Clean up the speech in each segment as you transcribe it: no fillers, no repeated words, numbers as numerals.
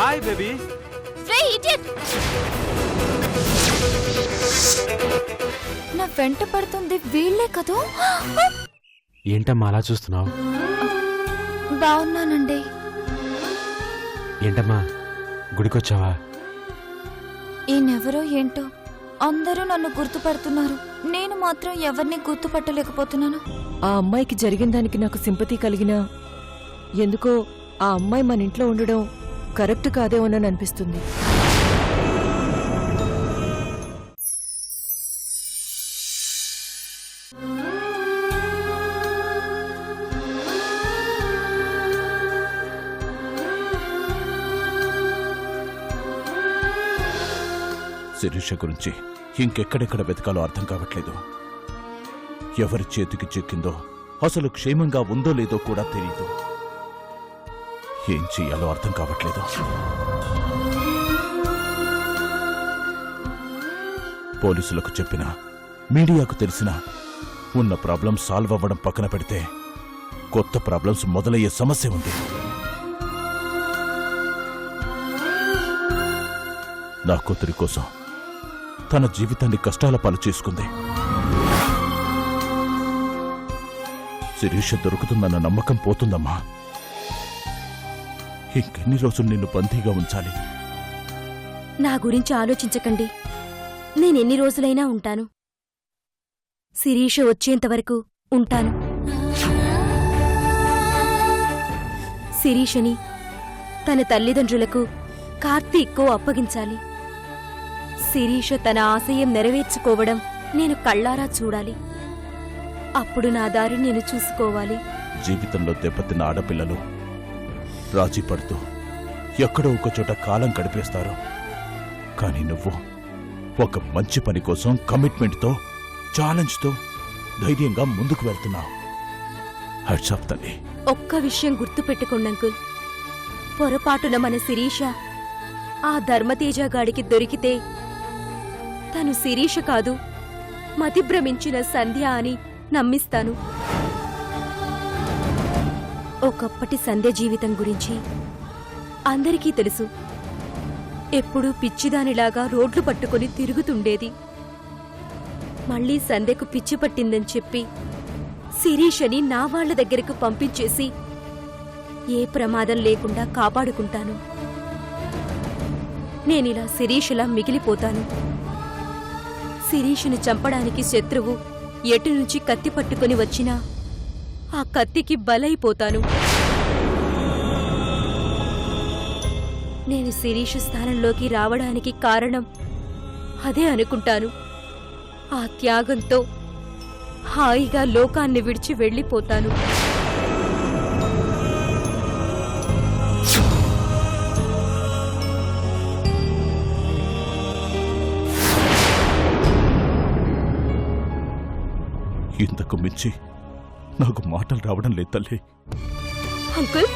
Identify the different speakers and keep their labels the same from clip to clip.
Speaker 1: Hi baby.
Speaker 2: నా వెంట పడుతుంది వీళ్ళే కదూ.
Speaker 1: ఏంటమ్మా అలా చూస్తున్నావు?
Speaker 2: బాగున్నానండి.
Speaker 1: ఏంటమ్మా గుడికొచ్చావా?
Speaker 2: ఈయనెవరో ఏంటో అందరూ నన్ను గుర్తుపడుతున్నారు, నేను మాత్రం ఎవరిని గుర్తుపట్టలేకపోతున్నాను.
Speaker 3: ఆ అమ్మాయికి జరిగిన దానికి నాకు సింపతి కలిగినా ఎందుకో ఆ అమ్మాయి మన ఇంట్లో ఉండడం కరెక్ట్ కాదేమోనని అనిపిస్తుంది.
Speaker 4: శిరీష గురించి ఇంకెక్కడెక్కడ వెతకాలో అర్థం కావట్లేదు. ఎవరి చేతికి చిక్కిందో, అసలు క్షేమంగా ఉందో లేదో కూడా తెలీదు. ఏం చెయ్యాలో అర్థం కావట్లేదు. పోలీసులకు చెప్పినా, మీడియాకు తెలిసినా ఉన్న ప్రాబ్లం సాల్వ్ అవ్వడం పక్కన పెడితే కొత్త ప్రాబ్లమ్స్ మొదలయ్యే సమస్య ఉంది. నా కూతురి కోసం తన జీవితాన్ని కష్టాల పాలు చేసుకుంది. శిరీష దొరుకుతుందన్న నమ్మకం పోతుందమ్మా. ఇంకెన్ని రోజులు నిన్ను బందీగా ఉంచాలి?
Speaker 5: నా గురించి ఆలోచించకండి, నేనెన్ని రోజులైనా ఉంటాను. శిరీష వచ్చేంతవరకు ఉంటాను. శిరీషని తన తల్లిదండ్రులకు కార్తీక్కో అప్పగించాలి. శిరీష తన ఆశయం నెరవేర్చుకోవడం నేను కళ్ళారా చూడాలి. అప్పుడు నా దారి నేను చూసుకోవాలి.
Speaker 4: జీవితంలో దెబ్బతిన్న ఆడపిల్లలు రాజీ పడుతూ ఎక్కడో ఒకచోట కాలం గడిపేస్తారు. కానీ నువ్వు ఒక మంచి పని కోసం కమిట్మెంట్తో, ఛాలెంజ్తో ధైర్యంగా ముందుకు వెళ్తున్నావు. హ్యాట్స్ ఆఫ్ తల్లి.
Speaker 5: ఒక్క విషయం గుర్తుపెట్టుకోండి అంకుల్, పొరపాటున మన శిరీష ఆ ధర్మతేజగాడికి దొరికితే తను శిరీష కాదు, మతిభ్రమించిన సంధ్య అని నమ్మిస్తాను. ఒకప్పటి సంధ్య జీవితం గురించి అందరికీ తెలుసు. ఎప్పుడూ పిచ్చిదానిలాగా రోడ్లు పట్టుకుని తిరుగుతుండేది. మళ్లీ సంధ్యకు పిచ్చి పట్టిందని చెప్పి శిరీషని నా వాళ్ల దగ్గరకు పంపించేసి ఏ ప్రమాదం లేకుండా కాపాడుకుంటాను. నేనిలా శిరీషలా మిగిలిపోతాను. శిరీషుని చంపడానికి శత్రువు ఎటు నుంచి కత్తి పట్టుకుని వచ్చినా ఆ కత్తికి బలైపోతాను. నేను శిరీష స్థానంలోకి రావడానికి కారణం అదే అనుకుంటాను. ఆ త్యాగంతో హాయిగా లోకాన్ని విడిచి వెళ్ళిపోతాను.
Speaker 4: ఇంతకు మించి నాకు మాటలు రావడం లేదు తల్లి.
Speaker 5: అంకుల్,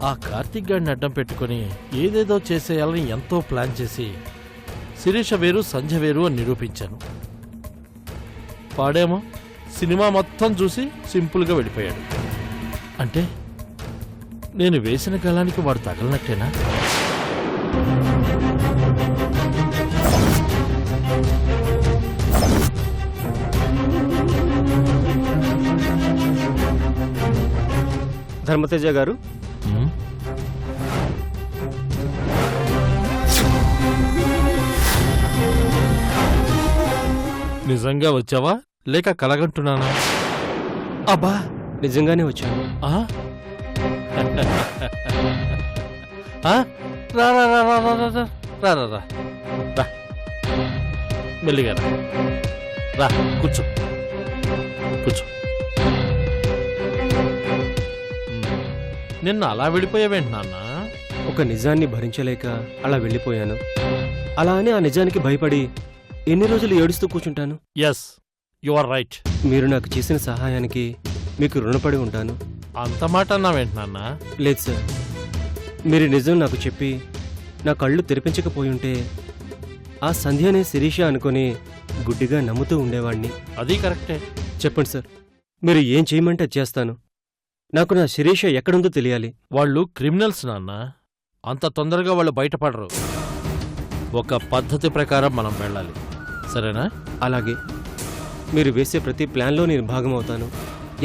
Speaker 6: ఆ కార్తీక్ గాడిని అడ్డం పెట్టుకుని ఏదేదో చేసేయాలని ఎంతో ప్లాన్ చేసి శిరీష వేరు సంధ్య వేరు అని నిరూపించాను. వాడేమో సినిమా మొత్తం చూసి సింపుల్గా వెళ్ళిపోయాడు. అంటే నేను వేసిన గలానికి వాడు తగలనట్టేనా?
Speaker 7: ధర్మతేజ గారు,
Speaker 6: నిజంగా వచ్చావా లేక కలగంటున్నానా?
Speaker 7: అబ్బా నిజంగానే వచ్చాను.
Speaker 6: ఆ? ఆ? రా రా రా రా రా రా రా రా రా రా రా మెల్లిగా రా రా కూర్చో కూర్చో. నిన్న అలా వెళ్ళిపోయావేంటి నాన్న?
Speaker 7: ఒక నిజాన్ని భరించలేక అలా వెళ్ళిపోయాను. అలా అని ఆ నిజానికి భయపడి ఎన్ని రోజులు ఏడుస్తూ కూర్చుంటాను?
Speaker 6: Yes you are right.
Speaker 7: మీరు నాకు చేసిన సహాయానికి మీకు రుణపడి ఉంటాను.
Speaker 6: అంత మాట అన్నావేంటి నాన్న?
Speaker 7: లేదు సార్, మీరు నిజం నాకు చెప్పి నా కళ్ళు తెరిపించకపోయి ఉంటే ఆ సంధ్యనే శిరీష అనుకొని గుడ్డిగా నమ్ముతూ ఉండేవాణ్ణి.
Speaker 6: అది కరెక్టే.
Speaker 7: చెప్పండి సార్, మీరు ఏం చేయమంటే అది చేస్తాను. నాకు నా శిరీష ఎక్కడుందో తెలియాలి.
Speaker 6: వాళ్ళు క్రిమినల్స్ నాన్న, అంత తొందరగా వాళ్ళు బయటపడరు. ఒక పద్ధతి ప్రకారం మనం వెళ్ళాలి, సరేనా?
Speaker 7: అలాగే, మీరు వేసే ప్రతి ప్లాన్లో నేను భాగమవుతాను.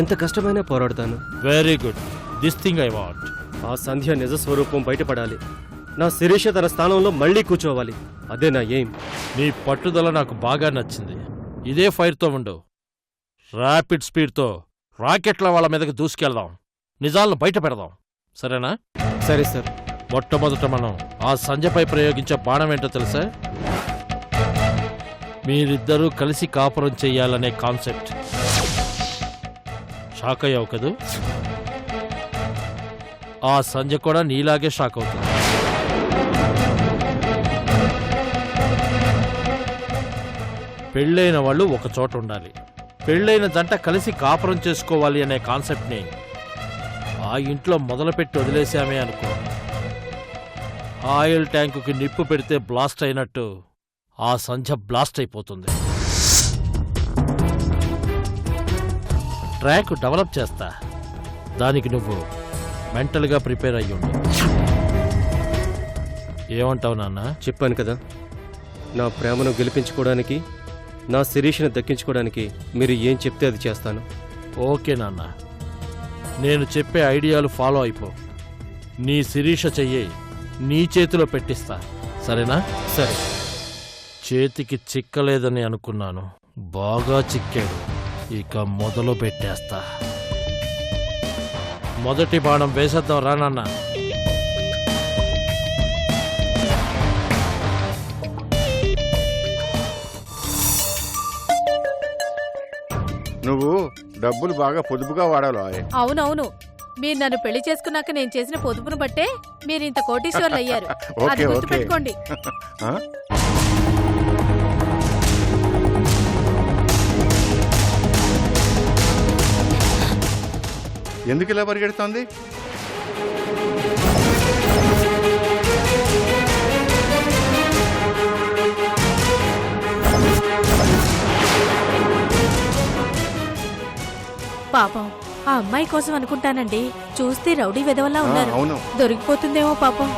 Speaker 7: ఎంత కష్టమైనా పోరాడతాను.
Speaker 6: Very good, this thing I want.
Speaker 7: ఆ సంధ్య నిజ స్వరూపం బయటపడాలి. నా శిరీష తన స్థానంలో మళ్ళీ కూర్చోవాలి. అదే నా ఎయిమ్.
Speaker 6: నీ పట్టుదల నాకు బాగా నచ్చింది. ఇదే ఫైర్తో ఉండు. ర్యాపిడ్ స్పీడ్తో రాకెట్ల వాళ్ళ మీదకి దూసుకెళ్దాం, నిజాలను బయట పెడదాం, సరేనా?
Speaker 7: సరే సార్.
Speaker 6: మొట్టమొదట మనం ఆ సంజయ్పై ప్రయోగించే బాణం ఏంటో తెలుసా? మీరిద్దరూ కలిసి కాపురం చెయ్యాలనే కాన్సెప్ట్. షాక్ అయ్యావు కదూ? ఆ సంజయ్ కూడా నీలాగే షాక్ అవుతుంది. పెళ్ళైన వాళ్ళు ఒక చోట ఉండాలి, పెళ్ళైన జంట కలిసి కాపురం చేసుకోవాలి అనే కాన్సెప్ట్ని ఆ ఇంట్లో మొదలుపెట్టి వదిలేశామే అనుకో, ఆయిల్ ట్యాంకుకి నిప్పు పెడితే బ్లాస్ట్ అయినట్టు ఆ సంధ్య బ్లాస్ట్ అయిపోతుంది. ట్రాక్ డెవలప్ చేస్తా, దానికి నువ్వు మెంటల్గా ప్రిపేర్ అయ్యి ఉండు. ఏమంటావు నాన్న?
Speaker 7: చెప్పాను కదా, నా ప్రేమను గెలిపించుకోవడానికి, నా శిరీషను దక్కించుకోవడానికి మీరు ఏం చెప్తే అది చేస్తాను.
Speaker 6: ఓకే నాన్న, నేను చెప్పే ఐడియాలు ఫాలో అయిపో. నీ శిరీష చెయ్యి నీ చేతిలో పెట్టిస్తా, సరేనా?
Speaker 7: సరే.
Speaker 6: చేతికి చిక్కలేదని అనుకున్నాను, బాగా చిక్కాడు. ఇక మొదలు పెట్టేస్తా. మొదటి బాణం వేసేద్దాం రా నాన్న.
Speaker 8: నువ్వు డబ్బులు బాగా పొదుపుగా వాడాలి.
Speaker 9: అవునవును, మీరు నన్ను పెళ్లి చేసుకున్నాక నేను చేసిన పొదుపును బట్టే మీరు ఇంత కోటీశ్వర్లు అయ్యారు. అది గుర్తుపెట్టుకోండి.
Speaker 8: ఎందుకు ఇలా పరిగెడుతోంది?
Speaker 9: పాపం ఆ అమ్మాయి కోసం అనుకుంటానండి. చూస్తే రౌడీ వెధవలా ఉన్నారు.
Speaker 8: అవును,
Speaker 9: దొరికిపోతుందేమో పాపం.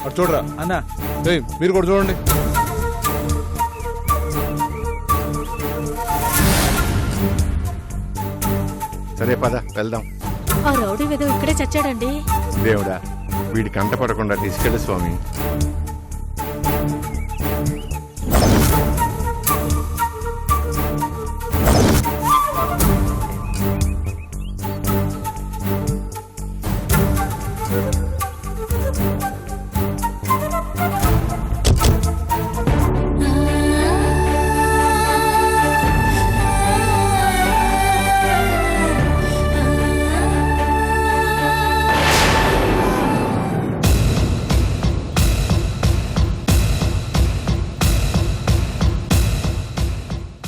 Speaker 10: అటు చూడరా అన్నా, మీరు కూడా చూడండి.
Speaker 8: సరే పద వెళ్దాం.
Speaker 9: ఆ రౌడీ వెధవ ఇక్కడే చచ్చాడండి.
Speaker 8: దేవుడా, వీడి కంట పడకుండా తీసుకెళ్ళు స్వామి.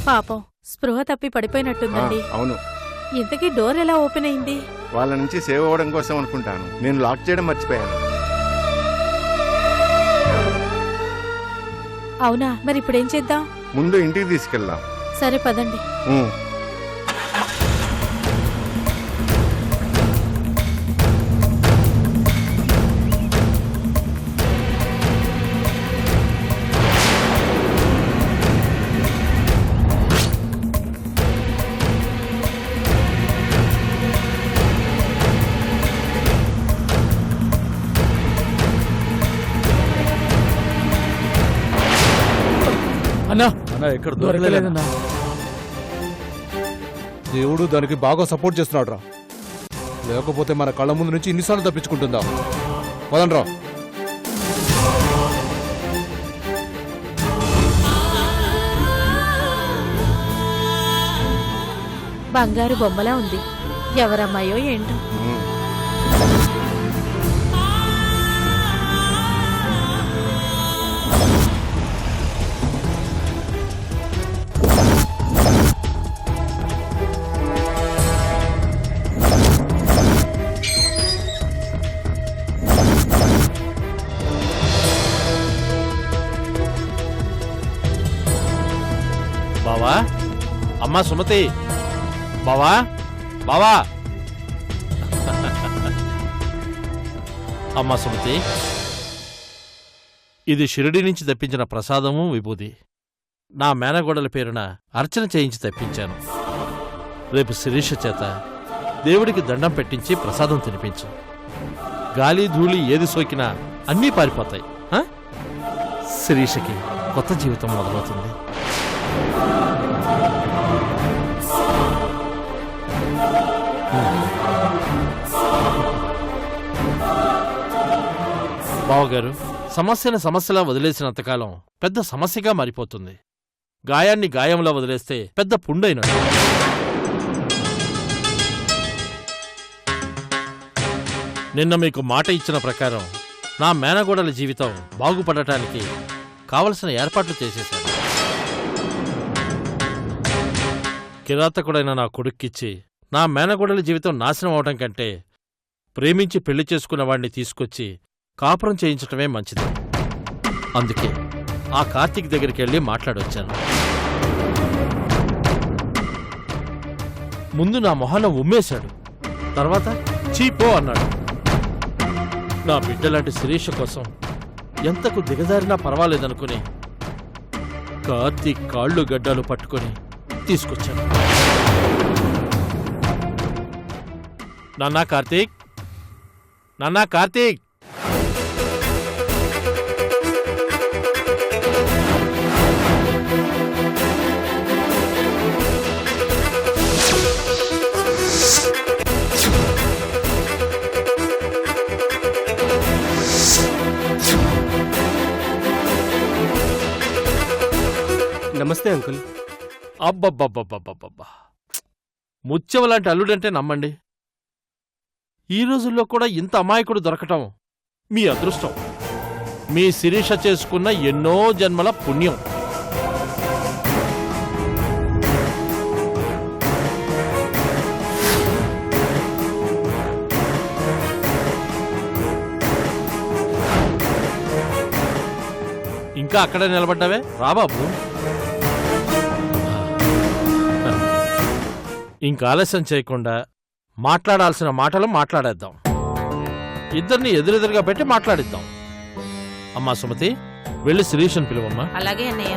Speaker 9: పాపం స్పృహ తప్పి పడిపోయినట్టుందండి.
Speaker 8: అవును,
Speaker 9: ఇంతకీ డోర్ ఎలా ఓపెన్ అయింది?
Speaker 8: వాళ్ళ నుంచి సేవ్ అవ్వడం కోసం అనుకుంటాను. నేను లాక్ చేయడం మర్చిపోయాను.
Speaker 9: అవునా, మరి ఇప్పుడేం చేద్దాం?
Speaker 8: ముందు ఇంటికి తీసుకెళ్దాం.
Speaker 9: సరే పదండి.
Speaker 10: అన్నా ఎక్కడ దొరకలేదన్నా. దేవుడు దానికి బాగా సపోర్ట్ చేస్తున్నాడు రా, లేకపోతే మన కళ్ళ ముందు నుంచి ఇన్నిసార్లు తప్పించుకుంటుందా. పదండ్రా.
Speaker 9: బంగారు బొమ్మలా ఉంది. ఎవరమ్మాయో ఏంటో.
Speaker 6: బావా, అమ్మా సుమతి, బావా, బావా. అమ్మా సుమతి, ఇది షిరిడి నుంచి తెప్పించిన ప్రసాదము విభూది. నా మేనగోడల పేరున అర్చన చేయించి తెప్పించాను. రేపు శిరీష చేత దేవుడికి దండం పెట్టించి ప్రసాదం తినిపించు. గాలి ధూళి ఏది సోకినా అన్నీ పారిపోతాయి. శిరీషకి కొత్త జీవితం మొదలవుతుంది. బావగారు, సమస్యను సమస్యలా వదిలేసినంతకాలం పెద్ద సమస్యగా మారిపోతుంది. గాయాన్ని గాయంలా వదిలేస్తే పెద్ద పుండైనట్టు. నిన్న మీకు మాట ఇచ్చిన ప్రకారం నా మేనగోడల జీవితం బాగుపడటానికి కావలసిన ఏర్పాట్లు చేసేశాను. కిరాతకుడైన నా కొడుక్కిచ్చి నా మేనగోడల జీవితం నాశనం అవటం కంటే ప్రేమించి పెళ్లి చేసుకున్న వాణ్ణి తీసుకొచ్చి కాపురం చేయించటమే మంచిది. అందుకే ఆ కార్తీక్ దగ్గరికెళ్ళి మాట్లాడొచ్చాను. ముందు నా మొహాన ఉమ్మేశాడు, తర్వాత చీపో అన్నాడు. నా బిడ్డలాంటి శిరీష కోసం ఎంతకు దిగజారినా పర్వాలేదనుకుని కార్తీక్ కాళ్ళు గడ్డాలు పట్టుకొని తీసుకొచ్చాను. నాన్నా కార్తీక్, నాన్నా కార్తీక్.
Speaker 7: నమస్తే అంకుల్.
Speaker 6: అబ్బబ్బబ్బబ్బబ్బబ్బా, ముత్యం లాంటి అల్లుడంటే నమ్మండి. ఈ రోజుల్లో కూడా ఇంత అమాయకుడు దొరకటం మీ అదృష్టం. మీ శిరీష చేసుకున్న ఎన్నో జన్మల పుణ్యం. ఇంకా అక్కడే నిలబడ్డావే, రాబాబు. ఇంకా ఆలస్యం చేయకుండా మాట్లాడాల్సిన మాటలు మాట్లాడేద్దాం. ఇద్దరిని ఎదురెదురుగా పెట్టి మాట్లాడిద్దాం. అమ్మా సుమతి, వెళ్ళి శిరీషను పిలువమ్మా.
Speaker 9: అలాగే అన్నయ్య.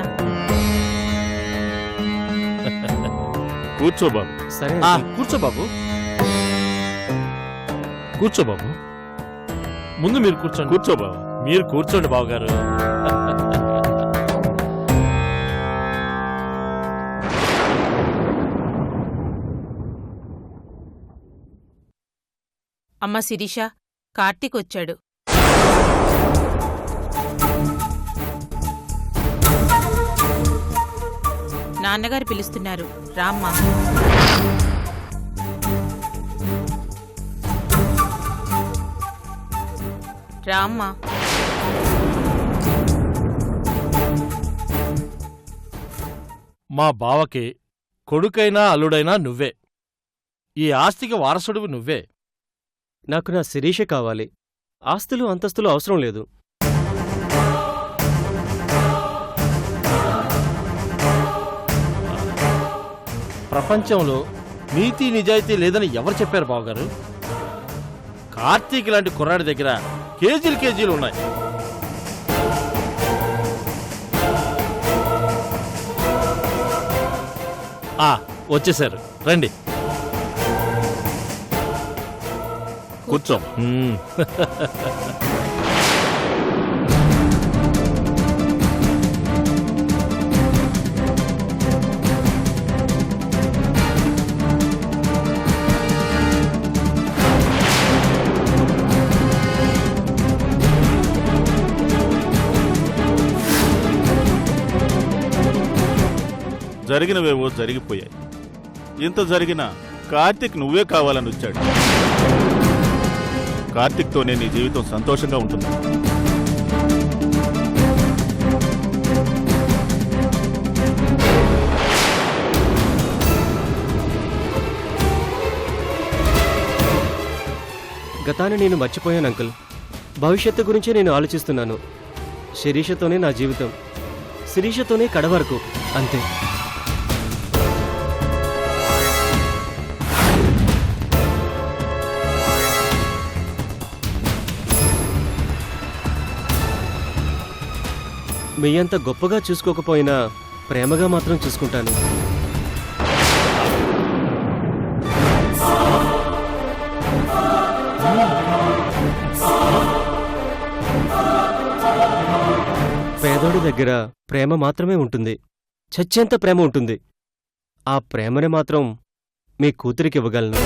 Speaker 6: కూర్చో బాబు.
Speaker 7: సరే
Speaker 6: కూర్చో బాబు, కూర్చో బాబు. ముందు మీరు కూర్చోండి. కూర్చో బాబు, మీరు కూర్చోండి బావగారు.
Speaker 9: అమ్మ శిరీష, కార్తీక్ వచ్చాడు. నాన్నగారు పిలుస్తున్నారు, రామ్మా. రామ్మా.
Speaker 6: మా బావకి కొడుకైనా అల్లుడైనా నువ్వే. ఈ ఆస్తికి వారసుడివి నువ్వే.
Speaker 7: నాకు నా శిరీష కావాలి. ఆస్తులు అంతస్తులు అవసరం లేదు.
Speaker 6: ప్రపంచంలో నీతి నిజాయితీ లేదని ఎవరు చెప్పారు బావగారు? కార్తీక్ లాంటి కుర్రాడి దగ్గర కేజీలు ఉన్నాయి. వచ్చేశారు, రండి
Speaker 4: కూర్చో.
Speaker 11: జరిగినవేవో జరిగిపోయాయి. ఇంత జరిగినా కార్తీక్ నువ్వే కావాలని వచ్చాడు. కార్తీక్తోనే నీ జీవితం సంతోషంగా ఉంటుంది.
Speaker 7: గతాన్ని నేను మర్చిపోయాను అంకుల్. భవిష్యత్తు గురించే నేను ఆలోచిస్తున్నాను. శిరీషతోనే నా జీవితం, శిరీషతోనే కడవరకు, అంతే. మీ అంత గొప్పగా చూసుకోకపోయినా ప్రేమగా మాత్రం చూసుకుంటాను. పేదోడి దగ్గర ప్రేమ మాత్రమే ఉంటుంది, చచ్చేంత ప్రేమ ఉంటుంది. ఆ ప్రేమని మాత్రం మీ కూతురికి ఇవ్వగలను.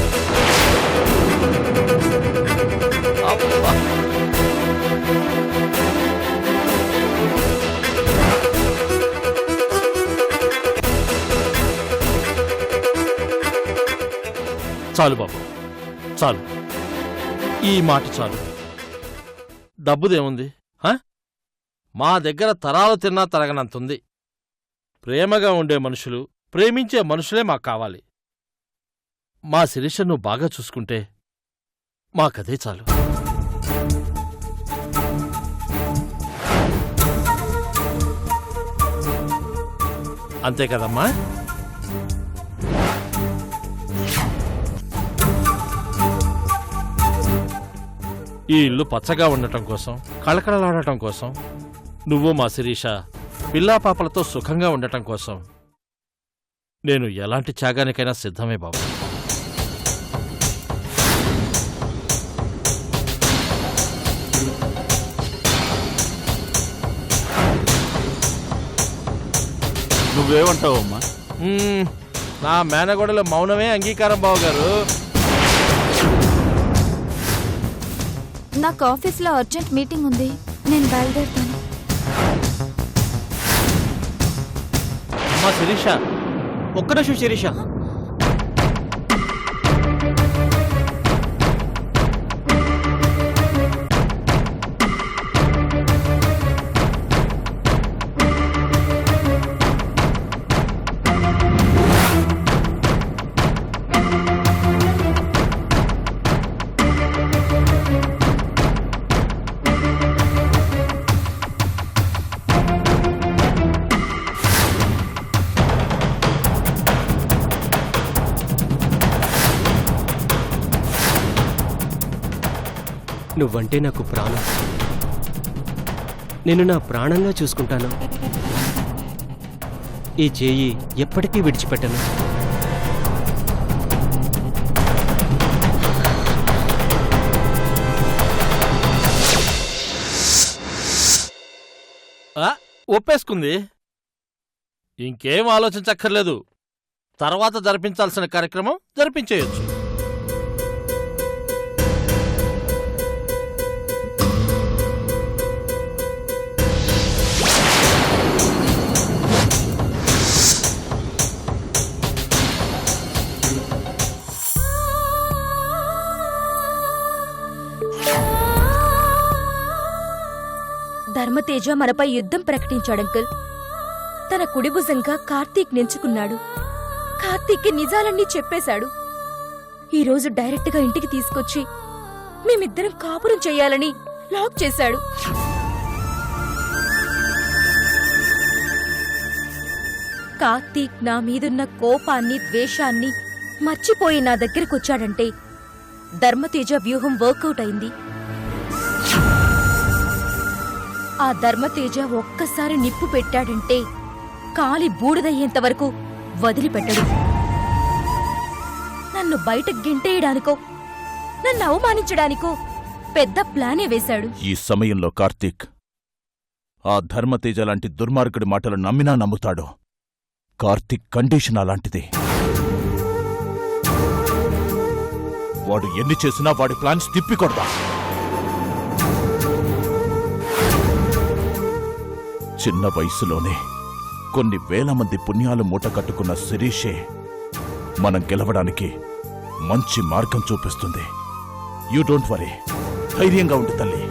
Speaker 6: చాలు బాబు, చాలు. ఈ మాట చాలు. డబ్బుదేముంది? మా దగ్గర తరాలు తిన్నా తరగనంతుంది. ప్రేమగా ఉండే మనుషులు, ప్రేమించే మనుషులే మాకు కావాలి. మా శిరీష నువ్వు బాగా చూసుకుంటే మాకదే చాలు. అంతే కదమ్మా? ఈ ఇల్లు పచ్చగా ఉండటం కోసం, కళకళలాడటం కోసం, నువ్వు మా శిరీష పిల్లాపాపలతో సుఖంగా ఉండటం కోసం నేను ఎలాంటి త్యాగానికైనా సిద్ధమే బాబు.
Speaker 11: నువ్వేమంటావమ్మా?
Speaker 6: నా మేనగోడలో మౌనమే అంగీకారం బావగారు.
Speaker 2: నాకు ఆఫీస్లో అర్జెంట్ మీటింగ్ ఉంది, నేను బయలుదేరుతాను.
Speaker 6: అమ్మా శిరీష,
Speaker 7: ఒక్క నిమిషం శిరీష. నువ్వంటే నాకు ప్రాణం. నేను నా ప్రాణంగా చూసుకుంటాను. ఈ చేయి ఎప్పటికీ విడిచిపెట్టను.
Speaker 6: ఒప్పేసుకుంది. ఇంకేం ఆలోచించక్కర్లేదు. తర్వాత జరిపించాల్సిన కార్యక్రమం జరిపించేయొచ్చు.
Speaker 5: ధర్మతేజ మనపై యుద్ధం ప్రకటించాడంకుల్. తన కుడిభుజంగా కార్తీక్ నించుకున్నాడు. కార్తీక్కి నిజాలన్నీ చెప్పేశాడు. ఈరోజు డైరెక్ట్గా ఇంటికి తీసుకొచ్చి మేమిద్దరం కాపురం చెయ్యాలని లాక్ చేశాడు. కార్తీక్ నా మీదున్న కోపాన్ని, ద్వేషాన్ని మర్చిపోయి నా దగ్గరకొచ్చాడంటే ధర్మతేజ వ్యూహం వర్కౌట్ అయింది. ఆ ధర్మతేజ ఒక్కసారి నిప్పు పెట్టాడంటే కాలి బూడిదయ్యేంత వరకు వదిలిపెట్టడు. నన్ను బయటకు గెంటేయడానికో, నన్ను అవమానించడానికో పెద్ద ప్లానే వేశాడు.
Speaker 4: ఈ సమయంలో కార్తీక్ ఆ ధర్మతేజ లాంటి దుర్మార్గుడి మాటలు నమ్మినా నమ్ముతాడు. కార్తీక్ కండిషన్ అలాంటిది. వాడు ఎన్ని చేసినా వాడి ప్లాన్స్ తిప్పికొడతా. చిన్న వయసులోనే కొన్ని వేల మంది పుణ్యాలు మూట కట్టుకున్న శిరీషే మనం గెలవడానికి మంచి మార్గం చూపిస్తుంది. యూ డోంట్ వరీ, ధైర్యంగా ఉండు తల్లి.